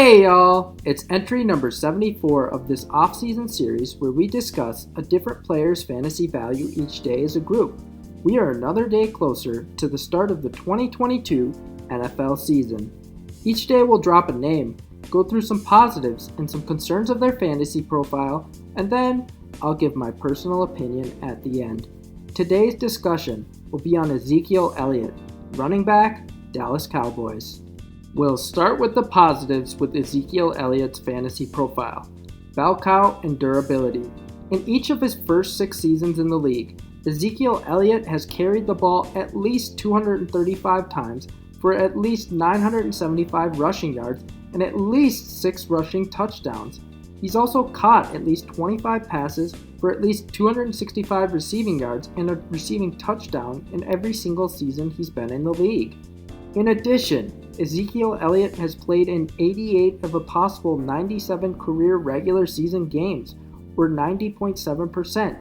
Hey y'all! It's entry number 74 of this off-season series where we discuss a different player's fantasy value each day as a group. We are another day closer to the start of the 2022 NFL season. Each day we'll drop a name, go through some positives and some concerns of their fantasy profile, and then I'll give my personal opinion at the end. Today's discussion will be on Ezekiel Elliott, running back, Dallas Cowboys. We'll start with the positives with Ezekiel Elliott's fantasy profile, bell cow and durability. In each of his first 6 seasons in the league, Ezekiel Elliott has carried the ball at least 235 times for at least 975 rushing yards and at least 6 rushing touchdowns. He's also caught at least 25 passes for at least 265 receiving yards and a receiving touchdown in every single season he's been in the league. In addition, Ezekiel Elliott has played in 88 of a possible 97 career regular season games, or 90.7%.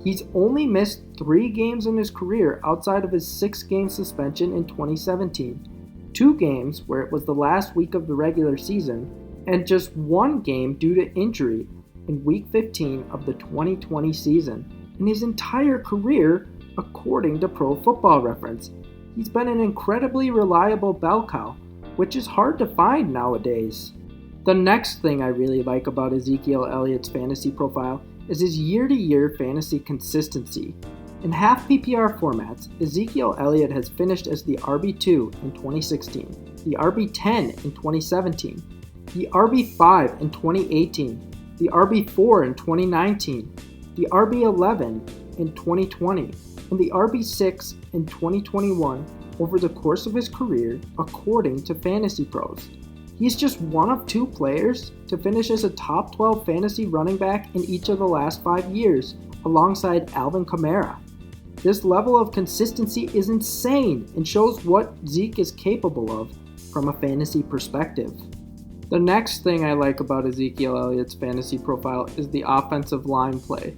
He's only missed 3 games in his career outside of his 6-game suspension in 2017, 2 games where it was the last week of the regular season, and just 1 game due to injury in Week 15 of the 2020 season. In his entire career, according to Pro Football Reference, he's been an incredibly reliable bell cow, which is hard to find nowadays. The next thing I really like about Ezekiel Elliott's fantasy profile is his year-to-year fantasy consistency. In half PPR formats, Ezekiel Elliott has finished as the RB2 in 2016, the RB10 in 2017, the RB5 in 2018, the RB4 in 2019, the RB11 in 2020, and the RB6 in 2021 over the course of his career, according to Fantasy Pros. He's just one of 2 players to finish as a top 12 fantasy running back in each of the last 5 years, alongside Alvin Kamara. This level of consistency is insane and shows what Zeke is capable of from a fantasy perspective. The next thing I like about Ezekiel Elliott's fantasy profile is the offensive line play.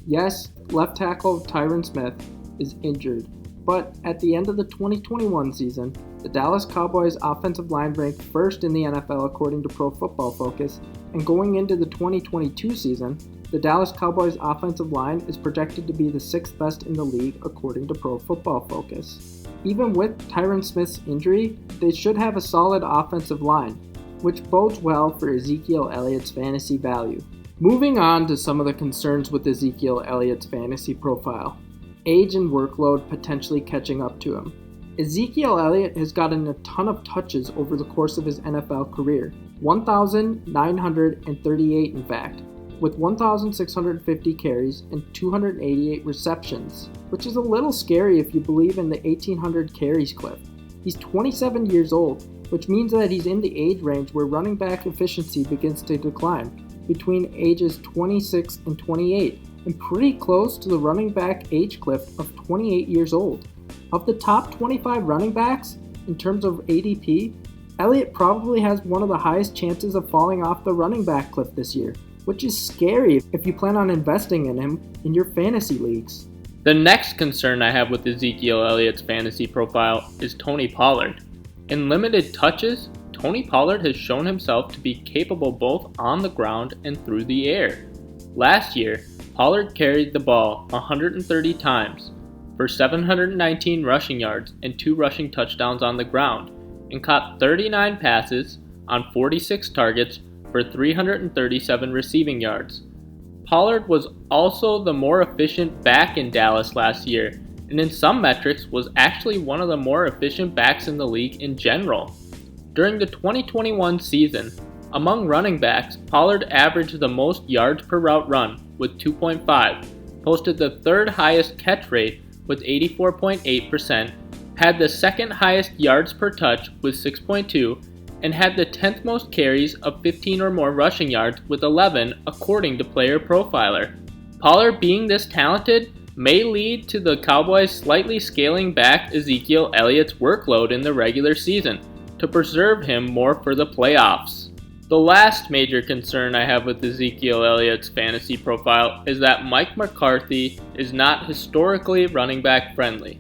Yes, left tackle Tyron Smith is injured, but at the end of the 2021 season, the Dallas Cowboys offensive line ranked first in the NFL according to Pro Football Focus, and going into the 2022 season, the Dallas Cowboys offensive line is projected to be the 6th best in the league according to Pro Football Focus. Even with Tyron Smith's injury, they should have a solid offensive line, which bodes well for Ezekiel Elliott's fantasy value. Moving on to some of the concerns with Ezekiel Elliott's fantasy profile. Age and workload potentially catching up to him. Ezekiel Elliott has gotten a ton of touches over the course of his NFL career, 1,938 in fact, with 1,650 carries and 288 receptions, which is a little scary if you believe in the 1,800 carries clip. He's 27 years old, which means that he's in the age range where running back efficiency begins to decline, between ages 26 and 28, and pretty close to the running back age cliff of 28 years old. Of the top 25 running backs, in terms of ADP, Elliott probably has one of the highest chances of falling off the running back cliff this year, which is scary if you plan on investing in him in your fantasy leagues. The next concern I have with Ezekiel Elliott's fantasy profile is Tony Pollard. In limited touches, Tony Pollard has shown himself to be capable both on the ground and through the air. Last year, Pollard carried the ball 130 times for 719 rushing yards and 2 rushing touchdowns on the ground, and caught 39 passes on 46 targets for 337 receiving yards. Pollard was also the more efficient back in Dallas last year, and in some metrics was actually one of the more efficient backs in the league in general. During the 2021 season, among running backs, Pollard averaged the most yards per route run with 2.5, posted the 3rd highest catch rate with 84.8%, had the 2nd highest yards per touch with 6.2, and had the 10th most carries of 15 or more rushing yards with 11 according to Player Profiler. Pollard being this talented may lead to the Cowboys slightly scaling back Ezekiel Elliott's workload in the regular season to preserve him more for the playoffs. The last major concern I have with Ezekiel Elliott's fantasy profile is that Mike McCarthy is not historically running back friendly.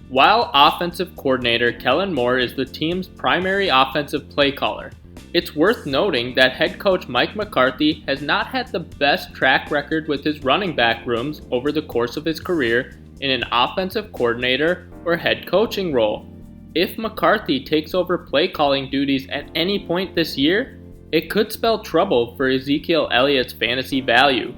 While offensive coordinator Kellen Moore is the team's primary offensive play caller, It's worth noting that head coach Mike McCarthy has not had the best track record with his running back rooms over the course of his career in an offensive coordinator or head coaching role. If McCarthy takes over play calling duties at any point this year, it could spell trouble for Ezekiel Elliott's fantasy value.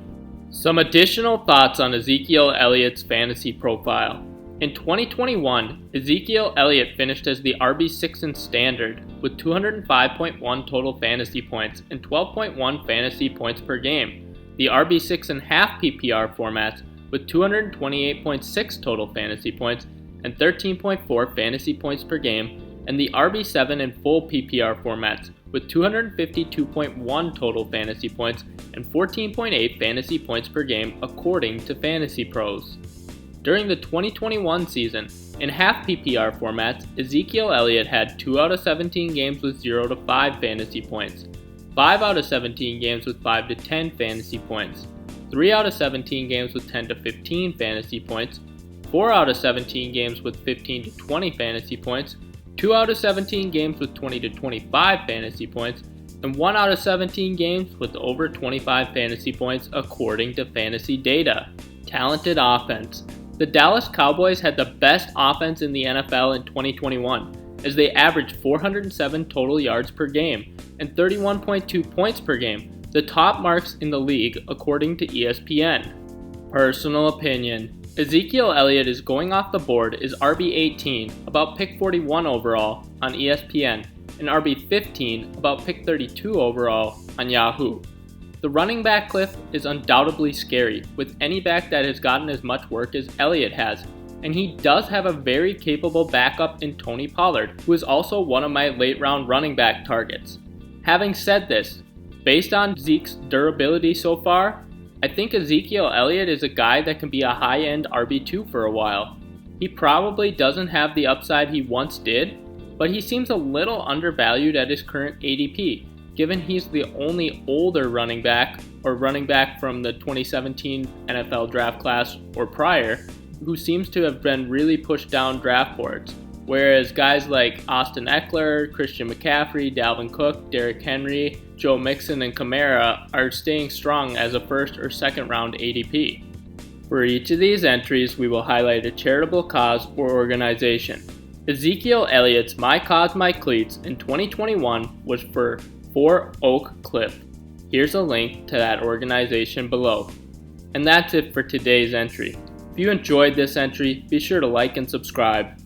Some additional thoughts on Ezekiel Elliott's fantasy profile. In 2021, Ezekiel Elliott finished as the RB6 in standard with 205.1 total fantasy points and 12.1 fantasy points per game, the RB6 in half PPR formats with 228.6 total fantasy points and 13.4 fantasy points per game, and the RB7 in full PPR formats with 252.1 total fantasy points and 14.8 fantasy points per game according to Fantasy Pros. During the 2021 season, in half PPR formats, Ezekiel Elliott had 2 out of 17 games with 0 to 5 fantasy points, 5 out of 17 games with 5 to 10 fantasy points, 3 out of 17 games with 10 to 15 fantasy points, 4 out of 17 games with 15 to 20 fantasy points, 2 out of 17 games with 20 to 25 fantasy points, and 1 out of 17 games with over 25 fantasy points according to fantasy data. Talented offense. The Dallas Cowboys had the best offense in the NFL in 2021, as they averaged 407 total yards per game and 31.2 points per game, the top marks in the league according to ESPN. Personal opinion. Ezekiel Elliott is going off the board as RB18, about pick 41 overall on ESPN, and RB15, about pick 32 overall on Yahoo. The running back cliff is undoubtedly scary, with any back that has gotten as much work as Elliott has, and he does have a very capable backup in Tony Pollard, who is also one of my late round running back targets. Having said this, based on Zeke's durability so far, I think Ezekiel Elliott is a guy that can be a high-end RB2 for a while. He probably doesn't have the upside he once did, but he seems a little undervalued at his current ADP, given he's the only older running back, or running back from the 2017 NFL draft class or prior, who seems to have been really pushed down draft boards, whereas guys like Austin Eckler, Christian McCaffrey, Dalvin Cook, Derrick Henry, Joe Mixon, and Kamara are staying strong as a first or second round ADP. For each of these entries, we will highlight a charitable cause or organization. Ezekiel Elliott's My Cause, My Cleats in 2021 was for 4 Oak Cliff. Here's a link to that organization below. And that's it for today's entry. If you enjoyed this entry, be sure to like and subscribe.